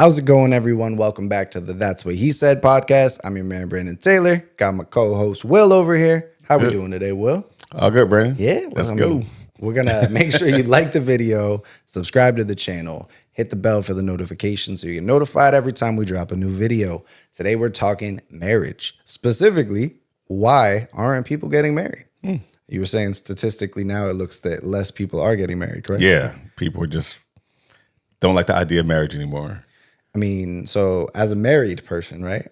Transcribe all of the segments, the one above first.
How's it going, everyone? Welcome back to the That's What He Said podcast. I'm your man, Brandon Taylor. Got my co-host, Will, over here. How we doing today, Will? All good, Brandon. Yeah, let's go. We're going to make sure you like the video, subscribe to the channel, hit the bell for the notifications so you get notified every time we drop a new video. Today, we're talking marriage. Specifically, why aren't people getting married? You were saying statistically now it looks that less people are getting married, correct? Yeah, people just don't like the idea of marriage anymore. I mean, so as a married person, right?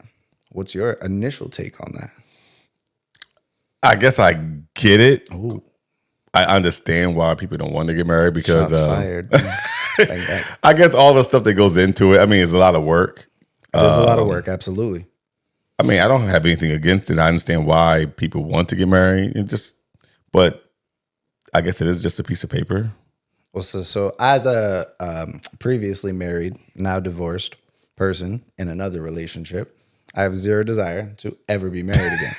What's your initial take on that? I guess I get it. Ooh, I understand why people don't want to get married because shots fired. Bang, bang. I guess all the stuff that goes into it. I mean, it's a lot of work. There's a lot of work, absolutely. I mean, I don't have anything against it. I understand why people want to get married. But I guess it is just a piece of paper. Well, so as a previously married, now divorced person in another relationship, I have zero desire to ever be married again.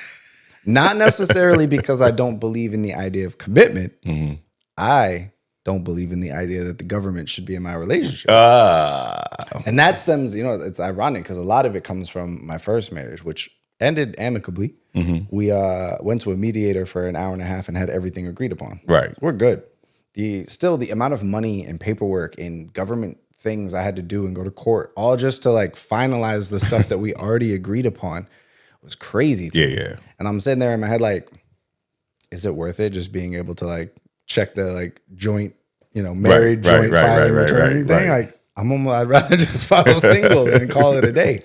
Not necessarily because I don't believe in the idea of commitment. Mm-hmm. I don't believe in the idea that the government should be in my relationship. And that stems, it's ironic because a lot of it comes from my first marriage, which ended amicably. Mm-hmm. We went to a mediator for an hour and a half and had everything agreed upon. Right. We're good. The amount of money and paperwork and government things I had to do and go to court, all just to like finalize the stuff that we already agreed upon, was crazy to me. Yeah. And I'm sitting there in my head like, is it worth it just being able to like check the like joint, married joint filing return thing? Right. Like I'd rather just file single than call it a day.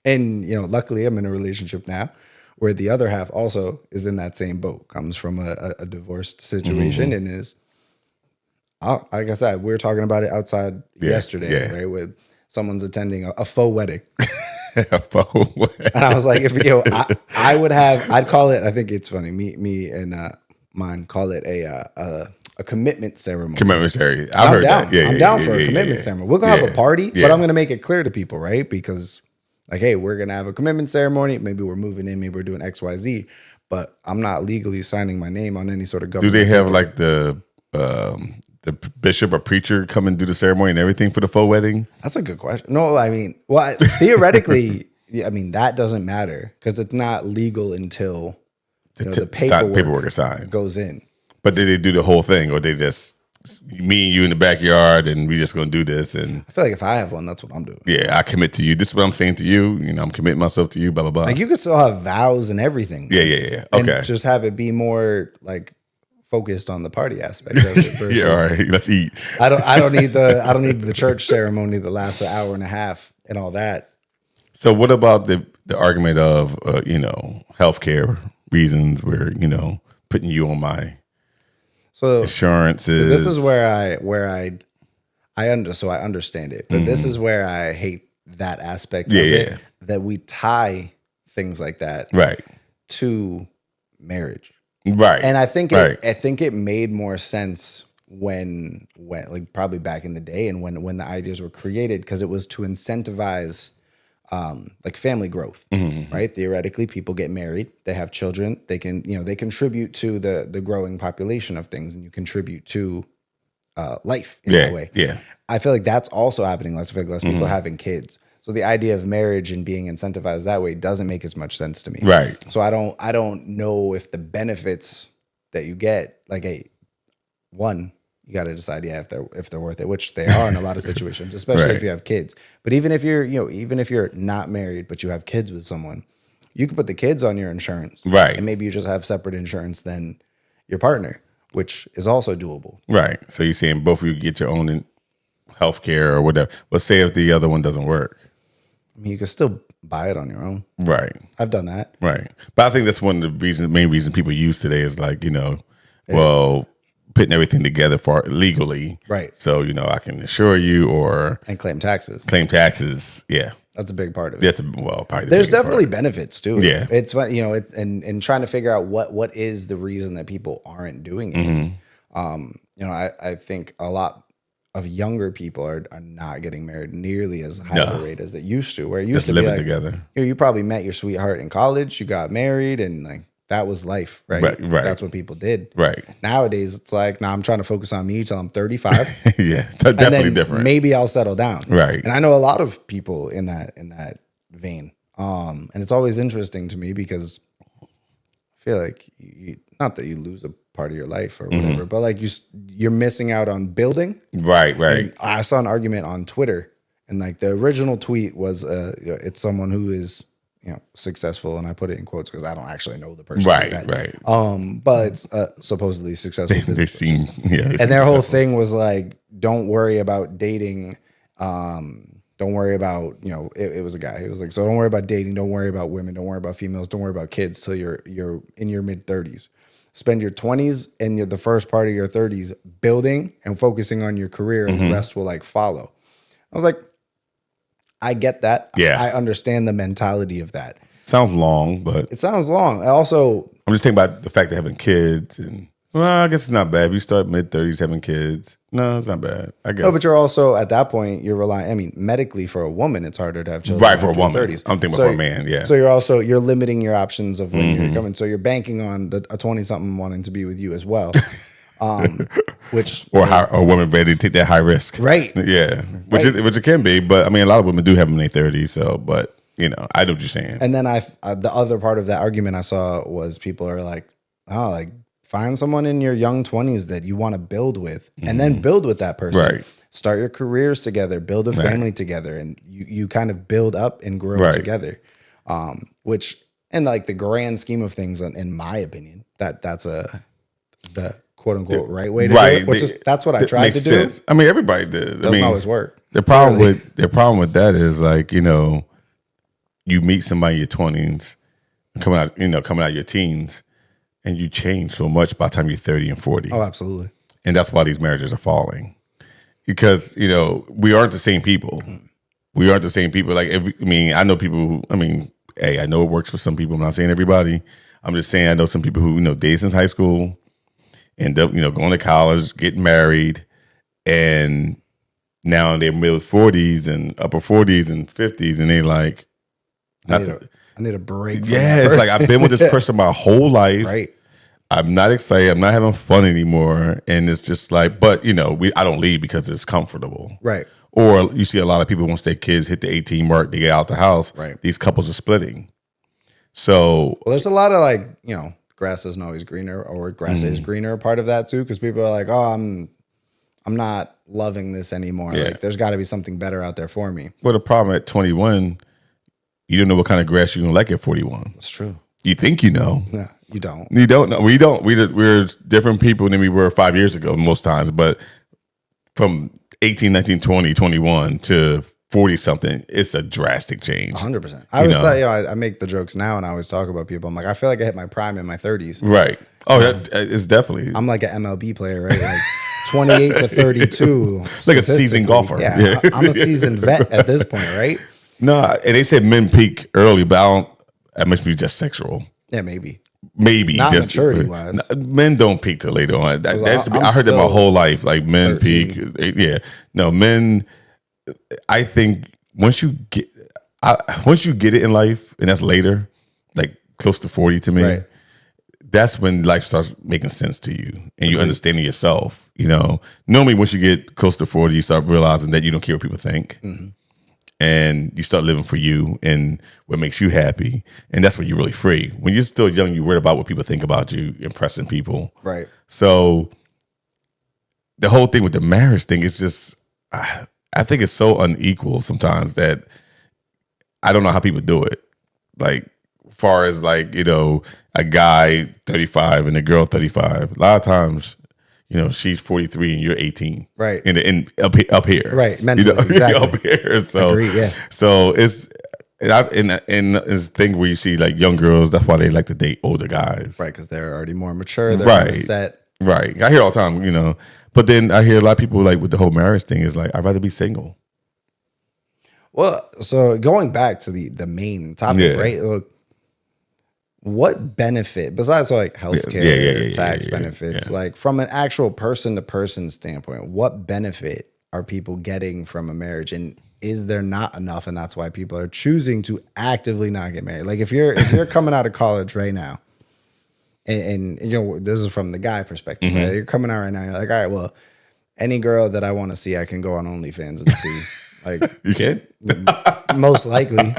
And luckily I'm in a relationship now where the other half also is in that same boat, comes from a divorced situation and is, like I said, we were talking about it outside yesterday, right? With someone's attending a faux wedding. A faux wedding. And I was like, I'd call it, I think it's funny, me and mine call it a commitment ceremony. Commitment ceremony. I'm heard down. that. I'm down for a commitment ceremony. We're going to have a party, Yeah. but I'm going to make it clear to people, right? Because like, hey, we're going to have a commitment ceremony. Maybe we're moving in. Maybe we're doing X, Y, Z. But I'm not legally signing my name on any sort of Do government. they have like the bishop or preacher come and do the ceremony and everything for the faux wedding? That's a good question. No, I mean, well, theoretically, I mean, that doesn't matter because it's not legal until the paperwork is signed. goes in. But did they do the whole thing, or they just me and you in the backyard and we just gonna do this? And I feel like if I have one, that's what I'm doing. yeah, I commit to you. This is what I'm saying to you. I'm committing myself to you. Blah blah blah. Like you could still have vows and everything. Yeah. And Okay. just have it be more like focused on the party aspect of it versus, Yeah. All right. Let's eat. I don't need the church ceremony that lasts an hour and a half and all that. So what about the argument of healthcare reasons where putting you on my insurances? So this is where I understand it, but this is where I hate that aspect of it, that we tie things like that to marriage. Right. And I think it made more sense when like probably back in the day and when the ideas were created, because it was to incentivize like family growth, right? Theoretically, people get married, they have children, they can, they contribute to the growing population of things, and you contribute to life in that way. Yeah. I feel like that's also happening less. I feel like less people are having kids. So the idea of marriage and being incentivized that way doesn't make as much sense to me. Right. So I don't know if the benefits that you get, like you got to decide, if they're worth it, which they are in a lot of situations, especially if you have kids. But even if you're not married, but you have kids with someone, you can put the kids on your insurance. Right. And maybe you just have separate insurance than your partner, which is also doable. Right. So you're saying both of you get your own health care or whatever. But say if the other one doesn't work. I mean, you can still buy it on your own. Right. I've done that. Right. But I think that's one of the main reasons people use today is like, well, putting everything together for legally. Right. So, I can insure you And claim taxes. Yeah. That's a big part of it. That's probably There's definitely benefits to it. Yeah. It's fun, and trying to figure out what is the reason that people aren't doing it. I think a lot of younger people are not getting married nearly as high of a rate as they used to. Where it used to be living like, together. You probably met your sweetheart in college, you got married, and like that was life, right? Right. That's what people did. Right. Nowadays, it's like, I'm trying to focus on me till I'm 35. Yeah, definitely and then different. Maybe I'll settle down. Right. And I know a lot of people in that vein. And it's always interesting to me because I feel like not that you lose a part of your life or whatever, but like you're missing out on building. Right. And I saw an argument on Twitter, and like the original tweet was, it's someone who is, successful, and I put it in quotes because I don't actually know the person. Right. But it's supposedly successful. They seem, and their whole thing was like, don't worry about dating. Don't worry about, it was a guy. He was like, so don't worry about dating. Don't worry about women. Don't worry about females. Don't worry about kids till you're in your mid 30s. Spend your 20s and the first part of your 30s building and focusing on your career, and the rest will like follow. I was like, I get that. Yeah. I understand the mentality of that. Sounds long, but It sounds long. I also, I'm just thinking about the fact of having kids, and well, I guess it's not bad. If you start mid 30s having kids, no, it's not bad. I guess. no, but you're also at that point you're relying. I mean, medically for a woman, it's harder to have children. Right, for a after woman. 30s. I'm thinking about for a man. Yeah. So you're limiting your options of when you're coming. So you're banking on a 20-something wanting to be with you as well, which or a woman ready to take that high risk. right. Yeah, which it can be, but I mean, a lot of women do have them in their 30s. So, but I know what you're saying. And then the other part of that argument I saw was people are like, oh, like find someone in your young 20s that you want to build with, and then build with that person. Right. Start your careers together, build a family together, and you kind of build up and grow together. Which in like the grand scheme of things, in my opinion, that's the quote unquote right way to do it. Which is that's what I tried to do. Sense. I mean, everybody did. Doesn't always work. The problem with that is like, you meet somebody in your 20s, coming out your teens, and you change so much by the time you're 30 and 40. Oh, absolutely. And that's why these marriages are falling. Because, we aren't the same people. We aren't the same people. Like, I know people who, I know it works for some people. I'm not saying everybody. I'm just saying I know some people who, dated since high school, end up, going to college, getting married, and now they're mid 40s and upper 40s and 50s, and they're like, I need a break. Yeah, it's like I've been with this person my whole life. Right. I'm not excited. I'm not having fun anymore. And it's just like, but I don't leave because it's comfortable. Right. Or you see a lot of people, once their kids hit the 18 mark, they get out the house. Right. These couples are splitting. So, well, there's a lot of like, grass isn't always greener, or grass is greener, part of that too. Cause people are like, oh, I'm not loving this anymore. Yeah. Like there's gotta be something better out there for me. Well, the problem at 21, you don't know what kind of grass you're gonna like at 41. That's true. You think you know. No, you don't. You don't know. We don't. We're different people than we were 5 years ago most times. But from 18, 19, 20, 21 to 40 something, it's a drastic change. 100%. I always thought, I make the jokes now, and I always talk about people. I'm like, I feel like I hit my prime in my 30s. Right. Oh, it's definitely. I'm like an MLB player, right? Like 28 to 32. Like a seasoned golfer. Yeah. I'm a seasoned vet at this point, right? No, and they said men peak early, but that must be just sexual. Yeah, maybe. Maybe not just maturity wise. Men don't peak till later on. I heard that my whole life. Like men 13. Peak. Yeah. No, men. I think once you get it in life, and that's later, like close to 40 to me. Right. That's when life starts making sense to you, and you understanding yourself. Normally once you get close to 40, you start realizing that you don't care what people think. Mm-hmm. And you start living for you and what makes you happy. And that's when you're really free. When you're still young, you're worried about what people think about you, impressing people. Right. So the whole thing with the marriage thing is just, I think it's so unequal sometimes that I don't know how people do it. Like, far as like, a guy 35 and a girl 35. A lot of times, she's 43 and you're 18. Right. And up here. Right. Mentally, exactly. Up here. So, agreed, yeah. So it's in this thing where you see like young girls, that's why they like to date older guys. Right. Because they're already more mature. They're on the set. Right. I hear all the time, But then I hear a lot of people like with the whole marriage thing is like, I'd rather be single. Well, so going back to the main topic, right? Look, what benefit, besides like healthcare, tax benefits, like from an actual person to person standpoint, what benefit are people getting from a marriage? And is there not enough? And that's why people are choosing to actively not get married. Like if you're coming out of college right now and you know, this is from the guy perspective, right? You're coming out right now, you're like, all right, well, any girl that I want to see, I can go on OnlyFans and see. Like, You can? most likely.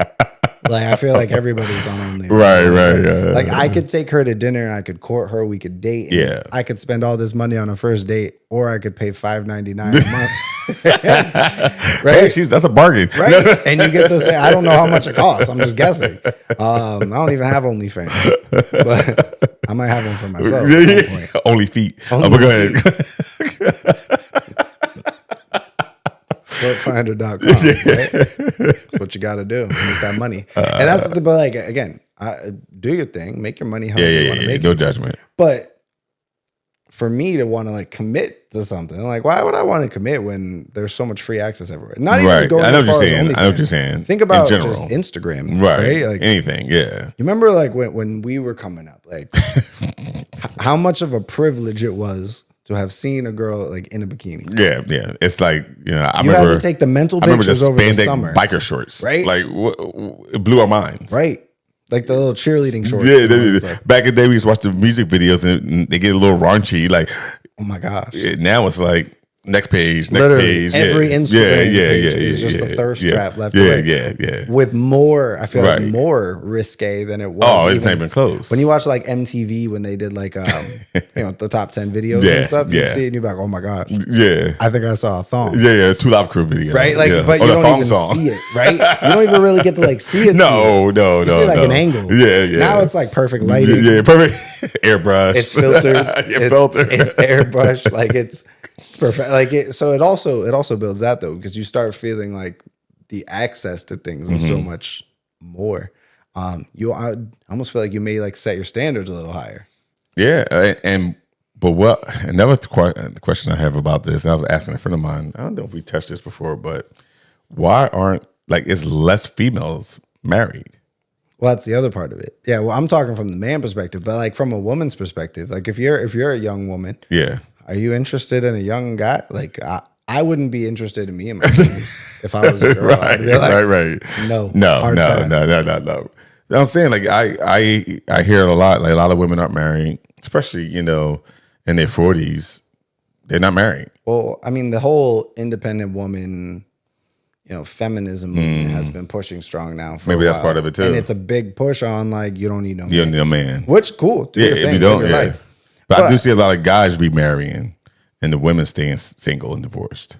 Like, I feel like everybody's on OnlyFans. Right. Like, I could take her to dinner, I could court her, we could date. And Yeah. I could spend all this money on a first date, or I could pay $5.99 a month. Hey, that's a bargain. Right. And you get to say, I don't know how much it costs. I'm just guessing. I don't even have OnlyFans, but I might have one for myself. At some point. Only feet. But go ahead. Flip500.com. Right? That's what you got to do. Make that money. And that's the, but like, again, do your thing, make your money however you want to make No it. judgment. But for me to want to like commit to something, like, why would I want to commit when there's so much free access everywhere? Not even Right. going I know as what far you're as saying. OnlyFans. I know what you're saying. Think about In general. just Instagram, Right. Like, Anything. Yeah. you remember like when we were coming up, like how much of a privilege it was to have seen a girl like in a bikini. Yeah. It's like, you know, I You remember. had to take the mental I remember pictures just over the spandex summer. biker shorts. Right? Like, it blew our minds. Right. Like the little cheerleading shorts. Yeah, you know, it's like, back in the day, we used to watch the music videos and they get a little raunchy. Like, oh my gosh. now it's like, next page, next Literally, page. every yeah. Instagram page yeah, is just yeah, a thirst yeah, trap left yeah, and right. Yeah. With more, I feel Right. like more risque than it was. Oh, it's not even close. When you watch like MTV when they did like you know, the top 10 videos Yeah, and stuff, you yeah. see it and you're like, oh my gosh, Yeah. I think I saw a thong. Yeah. Two Live Crew video. Right? Like, yeah. but Or you the don't thong even song. see it, right? You don't even really get to like see it. No. You see like an angle. Yeah. Now it's like perfect lighting. Yeah, perfect. Airbrush. It's filtered. Filtered. It's airbrush. Like it's perfect. Like so it also builds that though, because you start feeling like the access to things is so much more. I almost feel like you may like set your standards a little higher. Yeah, but another question I have about this, and I was asking a friend of mine. I don't know if we touched this before, but why aren't is less females married? Well, that's the other part of it. Yeah. Well, I'm talking from the man perspective, but like from a woman's perspective, like if you're a young woman, Yeah, are you interested in a young guy? Like I wouldn't be interested in me and my son if I was a girl. I'd be like, right. No. No. Hard pass. I'm saying like I hear it a lot. Like a lot of women aren't married, especially in their 40s. They're not married. Well, I mean, the whole independent woman, feminism movement has been pushing strong now. For Maybe a that's while. part of it, too. And it's a big push on like you don't need no You don't man. need a man. Which cool. Do Yeah, your if thing, you live don't, your yeah. life. But I But do see a lot of guys remarrying and the women staying single and divorced.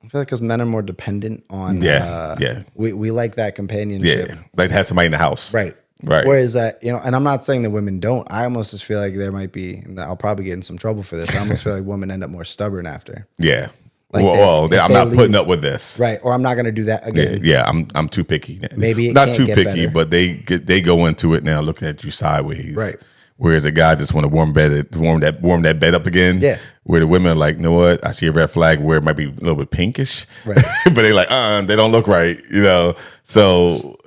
I feel like because men are more dependent on. Yeah. We like that companionship. Yeah, like have somebody in the house. Right. Right. Whereas that, and I'm not saying that women don't. I almost just feel like there might be, and I'll probably get in some trouble for this. I almost feel like women end up more stubborn after. Yeah. Like I'm if not they putting leave- up with this. Right. Or I'm not going to do that Yeah, again. yeah, I'm too picky. Maybe it not can't too get picky, better. but they go into it now looking at you sideways. Right. Whereas a guy just want to warm that bed up again. Yeah. Where the women are like, you know what? I see a red flag where it might be a little bit pinkish. Right. but they like, they don't look right. So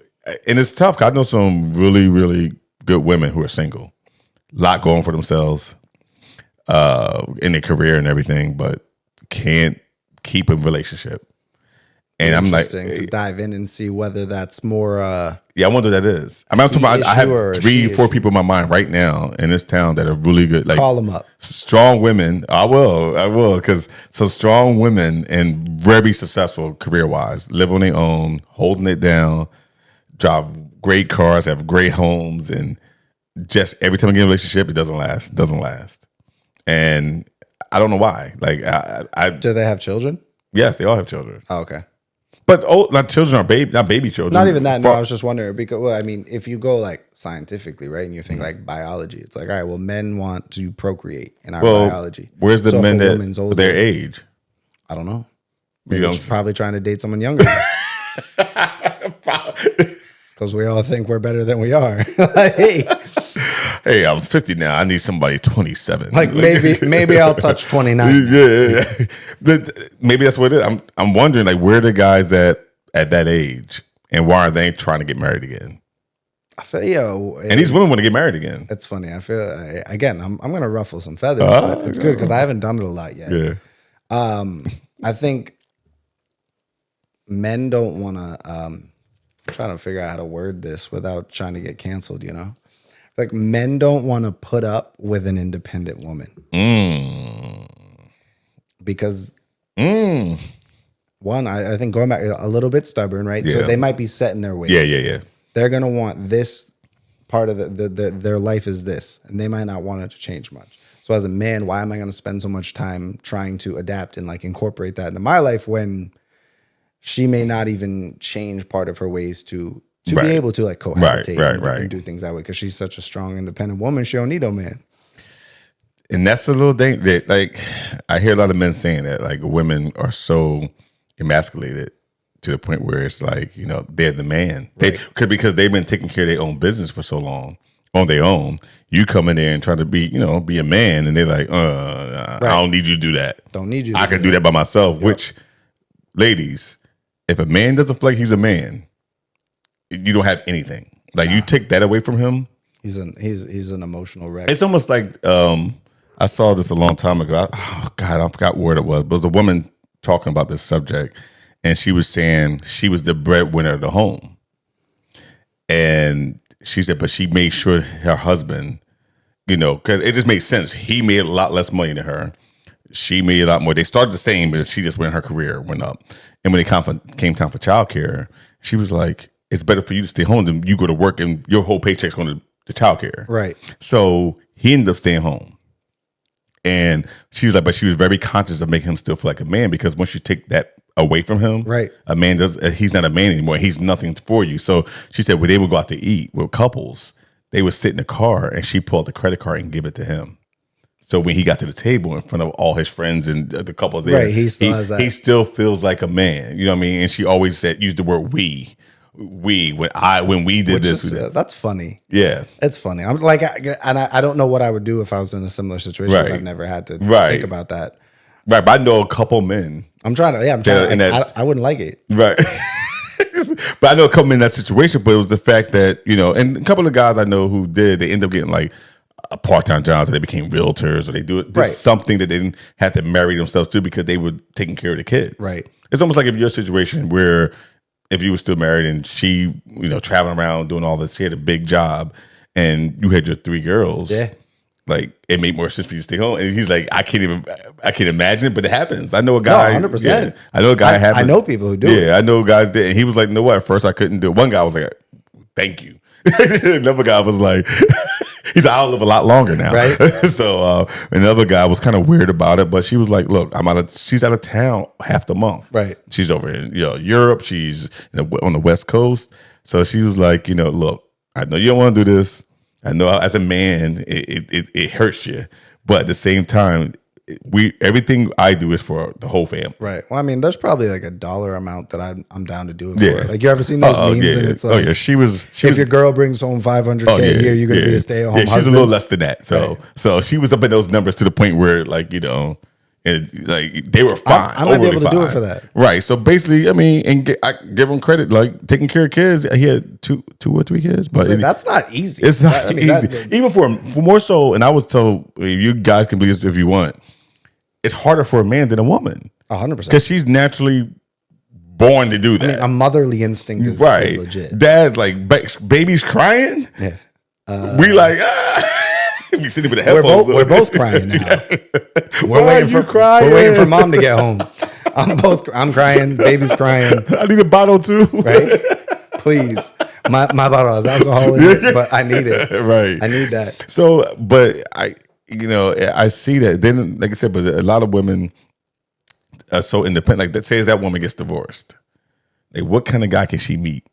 and it's tough. 'Cause I know some really, really good women who are single. A lot going for themselves in their career and everything, but can't keep a relationship. And I'm like, Interesting to dive in and see whether that's more. yeah, I wonder what that is. I'm talking about, I issue or have a 3, she 4 issue? people in my mind right now in this town that are really good, like Call them up. strong women. I will, because some strong women and very successful career wise, live on their own, holding it down, drive great cars, have great homes, and just every time I get in a relationship, it doesn't last. And I don't know why. Like I Do they have children? yes, they all have children, Oh, okay. but not children are not baby children. Not even that. No, Far- I was just wondering because, well, I mean, if you go like scientifically, right, and you think like biology, it's like, all right, well, men want to procreate in our biology. Where's the So if men a woman's that older, their age? I don't know. You Maybe don't- she's probably trying to date someone younger. Because we all think we're better than we are. Like, Hey, I'm 50 now. I need somebody 27. like maybe I'll touch 29. yeah. Maybe that's what it is. I'm wondering like where the guys at that age and why are they trying to get married again? I feel, And these women want to get married again. it's funny. I feel again. I'm gonna ruffle some feathers, but it's good because I haven't done it a lot yet. Yeah. I think men don't want to. I'm trying to figure out how to word this without trying to get canceled. Like men don't want to put up with an independent woman because one, I think going back a little bit stubborn, right? So Yeah. they might be set in their ways. Yeah. They're gonna want this part of their life is this, and they might not want it to change much. So as a man, why am I gonna spend so much time trying to adapt and like incorporate that into my life when she may not even change part of her ways to Right. be able to like cohabitate Right. and do things that way because she's such a strong, independent woman. She don't need no man. And that's a little thing that, like, I hear a lot of men saying that, like, women are so emasculated to the point where it's like, you know, they're the man. Because they've been taking care of their own business for so long on their own. You come in there and try to be, you know, be a man, and they're like, I don't need you to do that. Don't need you. I can do that by myself. Which, ladies, if a man doesn't feel like he's a man, you don't have anything. Like, you take that away from him. He's an emotional wreck. It's almost like I saw this a long time ago. I forgot what it was. But it was a woman talking about this subject, and she was saying she was the breadwinner of the home, and she said, but she made sure her husband, you know, because it just makes sense. He made a lot less money than her. She made a lot more. They started the same, but she just went, her career went up. And when it came time for childcare, she was like, it's better for you to stay home than you go to work and your whole paycheck's going to childcare. Right. So he ended up staying home. And she was like, but she was very conscious of making him still feel like a man, because once you take that away from him, right, a man he's not a man anymore. He's nothing for you. So she said when they would go out to eat with couples, they would sit in the car and she pulled the credit card and give it to him. So when he got to the table in front of all his friends and the couple there, right, he still feels like a man. You know what I mean? And she always used the word we when we did this. That's funny. Yeah, it's funny. I'm like, and I don't know what I would do if I was in a similar situation. Right. I've never had to think about that. Right, but I know a couple men. I'm trying. I wouldn't like it. Right. But I know a couple men in that situation, but it was the fact that, you know, and a couple of guys I know who they end up getting like a part-time jobs, or they became realtors, or they do it something that they didn't have to marry themselves to because they were taking care of the kids. Right. It's almost like if your situation where if you were still married and she, you know, traveling around doing all this, she had a big job and you had your 3 girls. Yeah. Like, it made more sense for you to stay home. And he's like, I can't imagine it, but it happens. I know a guy. 100%. Yeah, I know a guy. I know people who do it. Yeah, I know a guy that, and he was like, no, what? At first I couldn't do it. One guy was like, thank you. Another guy was like, he's like, I'll live a lot longer now. Right. So another guy was kind of weird about it, but she was like, look, she's out of town half the month. Right. She's over in, you know, Europe. She's on the West Coast. So she was like, you know, look, I know you don't want to do this. I know as a man, it hurts you, but at the same time, everything I do is for the whole family. Right. Well, I mean, there's probably like a dollar amount that I'm down to do it for. Like, you ever seen those memes? Yeah, and it's like, if your girl brings home $500K a year, you're gonna be a stay-at-home husband. She's a little less than that. So she was up in those numbers to the point where, like, you know, and like they were fine. I might be able to do it for that. Right. So basically, I mean, and I give him credit, like taking care of kids. He had two or 3 kids, but that's not easy. It's not easy. Even for more so. And I was told, you guys can believe this if you want. It's harder for a man than a woman. 100%. Because she's naturally born to do that. I mean, a motherly instinct is legit. Dad, like, baby's crying. Yeah. We like, we sitting with the headphones. We're both crying now. We're waiting for mom to get home. I'm crying. Baby's crying. I need a bottle too. Right? Please. My bottle has alcohol in it, but I need it. Right. I need that. So, but I see that. Then, like I said, but a lot of women are so independent. Like, that says that woman gets divorced. Like, what kind of guy can she meet?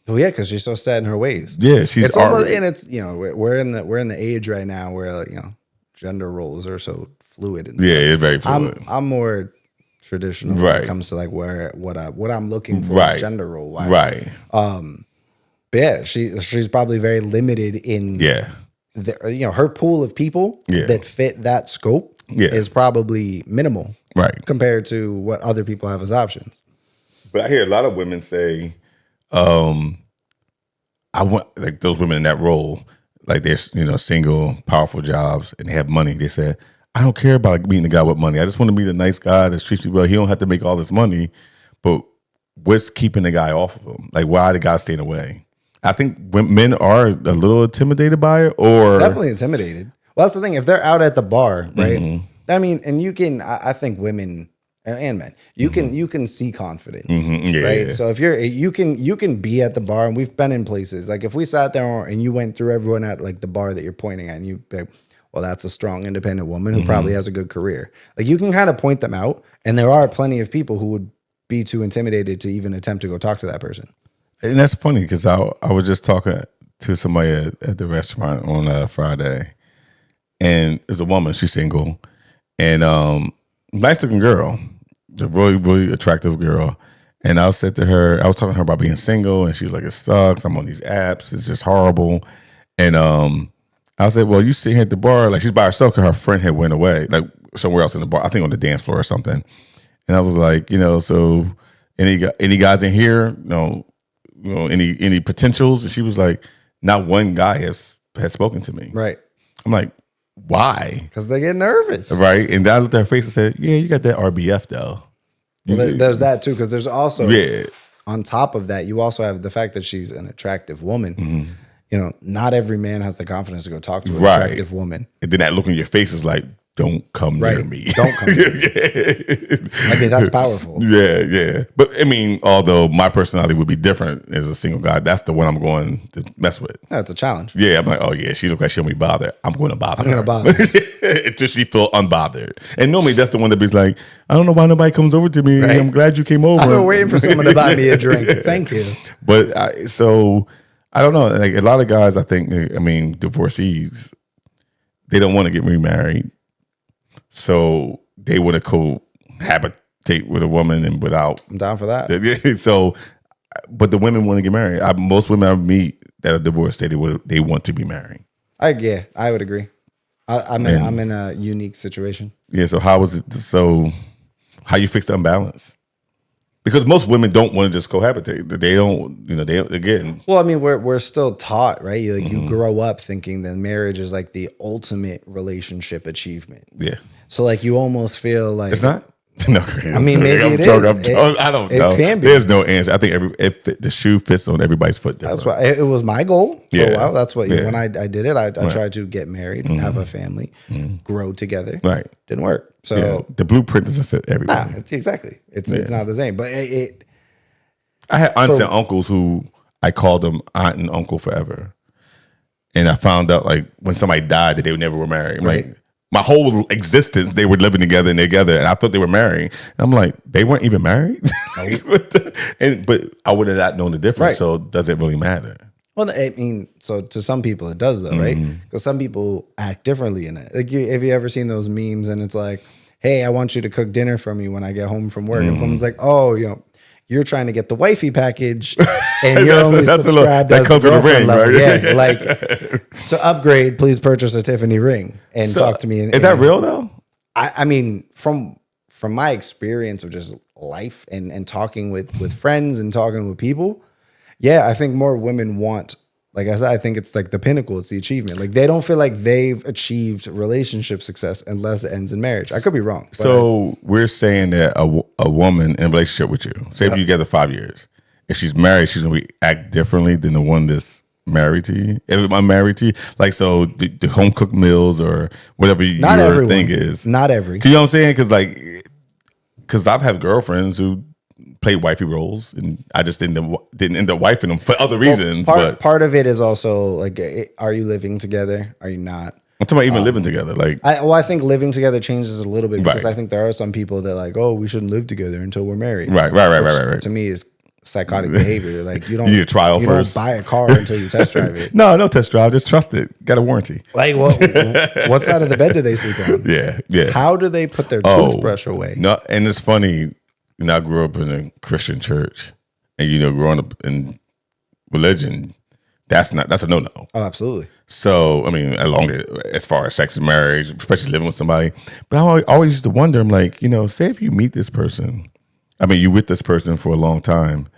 Oh yeah, because she's so set in her ways. Yeah, she's almost, and it's, you know, we're in the age right now where, you know, gender roles are so fluid. And yeah, it's very fluid. I'm more traditional when it comes to like what I'm looking for gender role wise. Right. But yeah, she's probably very limited in you know, her pool of people that fit that scope is probably minimal, right, compared to what other people have as options. But I hear a lot of women say, I want, like, those women in that role, like, they're, you know, single, powerful jobs, and they have money. They said, I don't care about meeting a guy with money. I just want to meet a nice guy that treats people well. He don't have to make all this money. But what's keeping the guy off of him? Like, why are the guys staying away? I think men are a little intimidated by it, or Definitely intimidated. Well, that's the thing. If they're out at the bar, right? I mean, and you can. I think women and men, you can see confidence, Yeah, right? yeah. So if you can be at the bar, and we've been in places like if we sat there and you went through everyone at like the bar that you're pointing at, and you be like, well, that's a strong, independent woman who probably has a good career. Like you can kind of point them out, and there are plenty of people who would be too intimidated to even attempt to go talk to that person. And that's funny because I was just talking to somebody at the restaurant on Friday, and there's a woman. She's single, and nice looking girl, a really really attractive girl. And I said to her, I was talking to her about being single, and she was like, "It sucks. I'm on these apps. It's just horrible." And I said, "Well, you sitting here at the bar like she's by herself because her friend had went away, like somewhere else in the bar. I think on the dance floor or something." And I was like, so any guys in here, any potentials? And she was like, not one guy has spoken to me. Right. I'm like, why? Because they get nervous. Right. And then I looked at her face and said, yeah, you got that RBF though. Well, there's that too. Because there's also, Yeah. on top of that, you also have the fact that she's an attractive woman. Not every man has the confidence to go talk to an Right. attractive woman. And then that look on your face is like, don't come near me. Don't come near me. I mean, that's powerful. Yeah. But I mean, although my personality would be different as a single guy, that's the one I'm going to mess with. That's a challenge. Yeah, I'm like, oh yeah, she looks like she'll be bothered. I'm going to bother her. I'm going to bother her. Until she feel unbothered. And normally that's the one that be like, I don't know why nobody comes over to me. Right. I'm glad you came over. I've been waiting for someone to buy me a drink. Thank you. But I don't know. Like a lot of guys, I think, divorcees, they don't want to get remarried. So they want to cohabitate with a woman and without. I'm down for that. So, but the women want to get married. Most women I meet that are divorced, they want to be married. I would agree. I'm in a unique situation. Yeah. So how was it? So how you fix the imbalance? Because most women don't want to just cohabitate. They don't. They again. Well, I mean, we're still taught, right? You grow up thinking that marriage is like the ultimate relationship achievement. Yeah. So like you almost feel like It's not. No, I mean, maybe it is. I don't know. It can be. There's no answer. I think the shoe fits on everybody's foot different. That's why it was my goal for a while. That's what Yeah. when I did it, I tried to get married, have a family, grow together. Right. Didn't work. So Yeah. The blueprint doesn't fit everybody. it's not the same. But I had aunts and uncles who I called them aunt and uncle forever. And I found out like when somebody died that they never were married. Right. Like my whole existence, they were living together and I thought they were married. And I'm like, they weren't even married? But I would have not known the difference. Right. So does it really matter? well, I mean, so to some people it does though, right? Because some people act differently in it. Like, have you ever seen those memes and it's like, "Hey, I want you to cook dinner for me when I get home from work," and someone's like, "Oh, you're trying to get the wifey package, and you're only subscribed that as the comes with a girlfriend ring, level." right? Yeah, like to upgrade, please purchase a Tiffany ring and talk to me. Is that real though? I mean, from my experience of just life and talking with friends and talking with people, yeah, I think more women want, like I said, I think it's like the pinnacle, it's the achievement. Like they don't feel like they've achieved relationship success unless it ends in marriage. I could be wrong. But So we're saying that a woman in a relationship with you, say if you're together 5 years, if she's married, she's gonna act differently than the one that's married to you. If I'm married to you, like so the home cooked meals or whatever not your everyone. thing is. Not every. You know what I'm saying? Because I've had girlfriends who played wifey roles, and I just didn't end up wifing them for other reasons. But Part of it is also like, are you living together? Are you not? I'm talking about even living together. Like I think living together changes a little bit because Right. I think there are some people that like, oh, we shouldn't live together until we're married. right. Which to me is psychotic behavior. Like you don't You need a trial you first. don't buy a car until you test drive it. no test drive, just trust it. Got a warranty. Like what side of the bed do they sleep on? Yeah. How do they put their toothbrush away? No, and it's funny. I grew up in a Christian church, and growing up in religion, that's a no-no. Oh, absolutely. So, I mean, as far as sex and marriage, especially living with somebody, but I always used to wonder, I'm like, say if you meet this person, I mean, you with this person for a long time,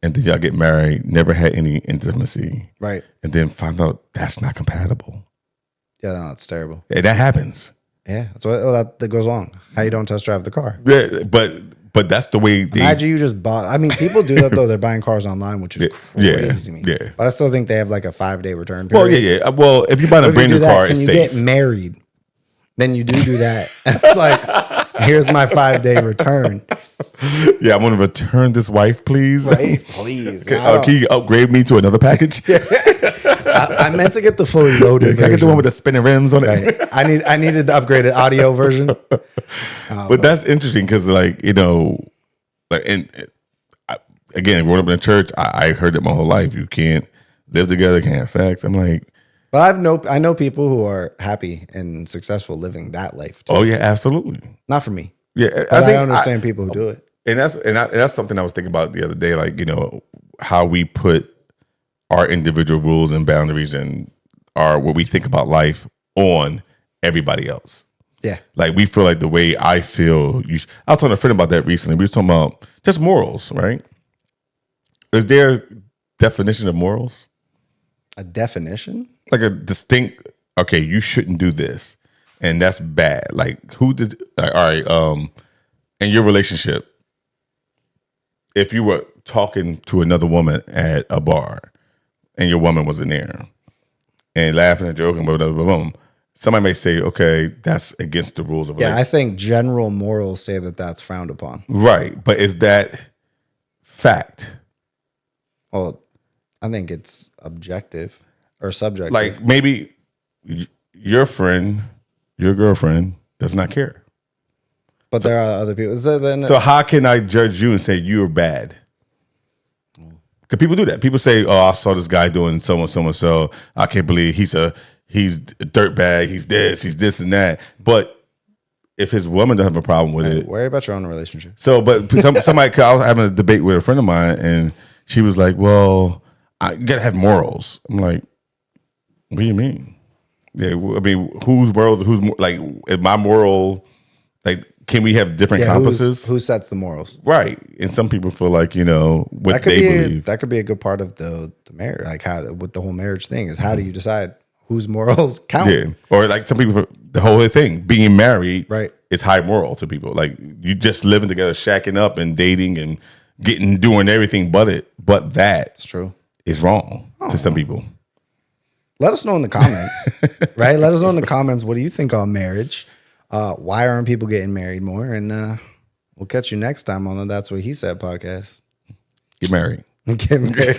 and then y'all get married, never had any intimacy, Right. and then find out that's not compatible. Yeah, no, it's terrible. Yeah, that happens. Yeah, that's what that goes wrong. How you don't test drive the car? Yeah, but that's the way they. Imagine you just bought. I mean, people do that though. They're buying cars online, which is crazy to me. Yeah. But I still think they have like a 5-day return Well, period. yeah. Well, if you buy a If you brand do new that, car, can it's you safe. get married? Then you do that. And it's like, here's my 5-day return. Yeah, I want to return this wife, please. Right? Please. Can you upgrade me to another package? I meant to get the fully loaded Can I get the version. one with the spinning rims on it? Right. I needed the upgraded audio version. But that's interesting because, like, you know, like, again, growing up in the church, I heard it my whole life. You can't live together, can't have sex. I'm like, But I know people who are happy and successful living that life too. oh yeah, absolutely. Not for me. Yeah, But I understand people who do it. and that's something I was thinking about the other day. Like, you know, how we put our individual rules and boundaries and what we think about life on everybody else. Yeah. Like, we feel like the way I feel. I was talking to a friend about that recently. We were talking about just morals, right? Is there a definition of morals? A definition? Like a distinct, okay, you shouldn't do this, and that's bad. Like, who did? Like, all right, in your relationship, if you were talking to another woman at a bar, and your woman was in there, and laughing and joking, blah, blah, blah, blah, somebody may say, okay, that's against the rules of Yeah, relationship. I think general morals say that that's frowned upon. Right, but is that fact? Well, I think it's objective or subjective. Like, maybe your friend, your girlfriend does not care. But there are other people. So how can I judge you and say you're bad? Because people do that. People say, "Oh, I saw this guy doing so and so. I can't believe he's a dirtbag. He's this and that." But if his woman doesn't have a problem with it, worry about your own relationship. so but somebody, 'cause I was having a debate with a friend of mine, and she was like, "Well, you gotta have morals." I'm like, "What do you mean?" Yeah, I mean, whose morals? Who's more, like, is my moral? Like, can we have different compasses? Who sets the morals? Right. And some people feel like, you know, what That could they be believe. that could be a good part of the marriage, like how with the whole marriage thing is how do you decide whose morals count? Yeah. Or like some people, the whole thing, being married Right. is high moral to people. Like, you just living together, shacking up and dating and doing everything but that It's true. is wrong to some people. Let us know in the comments, right? Let us know in the comments. What do you think on marriage? Why aren't people getting married more? And we'll catch you next time on the That's What He Said podcast. Get married. Get married.